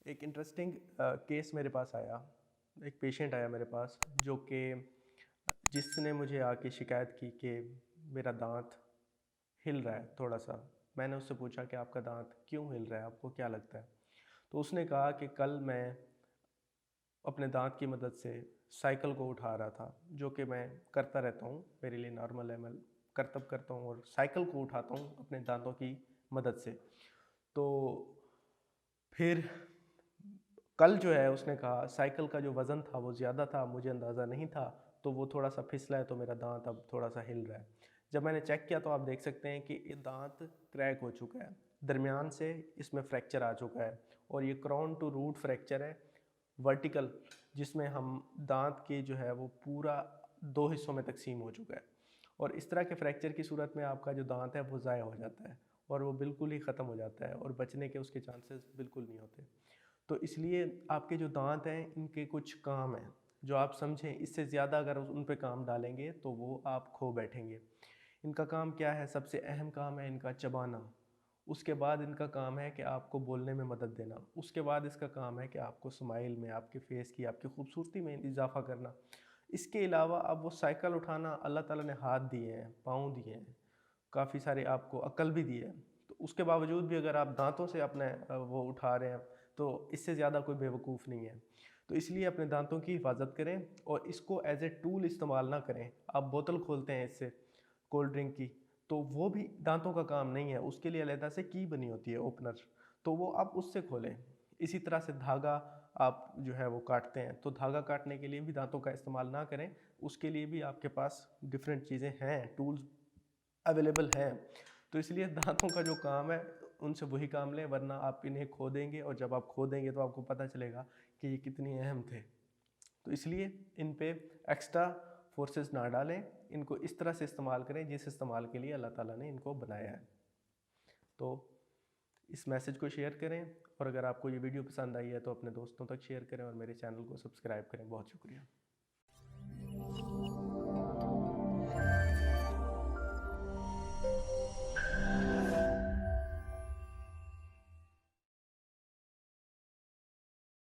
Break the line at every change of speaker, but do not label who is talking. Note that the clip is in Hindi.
एक इंटरेस्टिंग केस मेरे पास आया। एक पेशेंट आया मेरे पास जो कि जिसने मुझे आके शिकायत की कि मेरा दांत हिल रहा है थोड़ा सा। मैंने उससे पूछा कि आपका दांत क्यों हिल रहा है, आपको क्या लगता है? तो उसने कहा कि कल मैं अपने दांत की मदद से साइकिल को उठा रहा था, जो कि मैं करता रहता हूँ, मेरे लिए नॉर्मल है, मैं करतब करता हूँ और साइकिल को उठाता हूँ अपने दांतों की मदद से। तो फिर कल जो है उसने कहा साइकिल का जो वज़न था वो ज़्यादा था, मुझे अंदाज़ा नहीं था, तो वो थोड़ा सा फिसला है, तो मेरा दांत अब थोड़ा सा हिल रहा है। जब मैंने चेक किया तो आप देख सकते हैं कि ये दांत क्रैक हो चुका है, दरमियान से इसमें फ्रैक्चर आ चुका है और ये क्राउन टू रूट फ्रैक्चर है वर्टिकल, जिसमें हम दांत के जो है वो पूरा दो हिस्सों में तकसीम हो चुका है। और इस तरह के फ्रैक्चर की सूरत में आपका जो दांत है वो ज़ाया हो जाता है और वो बिल्कुल ही ख़त्म हो जाता है और बचने के उसके चांसेस बिल्कुल नहीं होते। तो इसलिए आपके जो दांत हैं इनके कुछ काम हैं जो आप समझें, इससे ज़्यादा अगर उन पे काम डालेंगे तो वो आप खो बैठेंगे। इनका काम क्या है? सबसे अहम काम है इनका चबाना। उसके बाद इनका काम है कि आपको बोलने में मदद देना। उसके बाद इसका काम है कि आपको स्माइल में, आपके फेस की, आपकी खूबसूरती में इजाफा करना। इसके अलावा अब वो साइकिल उठाना अल्लाह ताला ने हाथ दिए हैं, पाँव दिए हैं, काफ़ी सारे आपको अक्ल भी दी है। तो उसके बावजूद भी अगर आप दांतों से अपने वो उठा रहे हैं तो इससे ज़्यादा कोई बेवकूफ़ नहीं है। तो इसलिए अपने दांतों की हिफाजत करें और इसको एज ए टूल इस्तेमाल ना करें। आप बोतल खोलते हैं इससे कोल्ड ड्रिंक की, तो वो भी दांतों का काम नहीं है, उसके लिए अलहदा से की बनी होती है ओपनर, तो वो आप उससे खोलें। इसी तरह से धागा आप जो है वो काटते हैं, तो धागा काटने के लिए भी दांतों का इस्तेमाल ना करें, उसके लिए भी आपके पास डिफरेंट चीज़ें हैं, टूल्स अवेलेबल हैं। तो इसलिए दांतों का जो काम है उनसे वही काम लें, वरना आप इन्हें खो देंगे और जब आप खो देंगे तो आपको पता चलेगा कि ये कितनी अहम थे। तो इसलिए इन पे एक्स्ट्रा फोर्सेस ना डालें, इनको इस तरह से इस्तेमाल करें जिस इस्तेमाल के लिए अल्लाह ताला ने इनको बनाया है। तो इस मैसेज को शेयर करें और अगर आपको ये वीडियो पसंद आई है तो अपने दोस्तों तक शेयर करें और मेरे चैनल को सब्सक्राइब करें। बहुत शुक्रिया।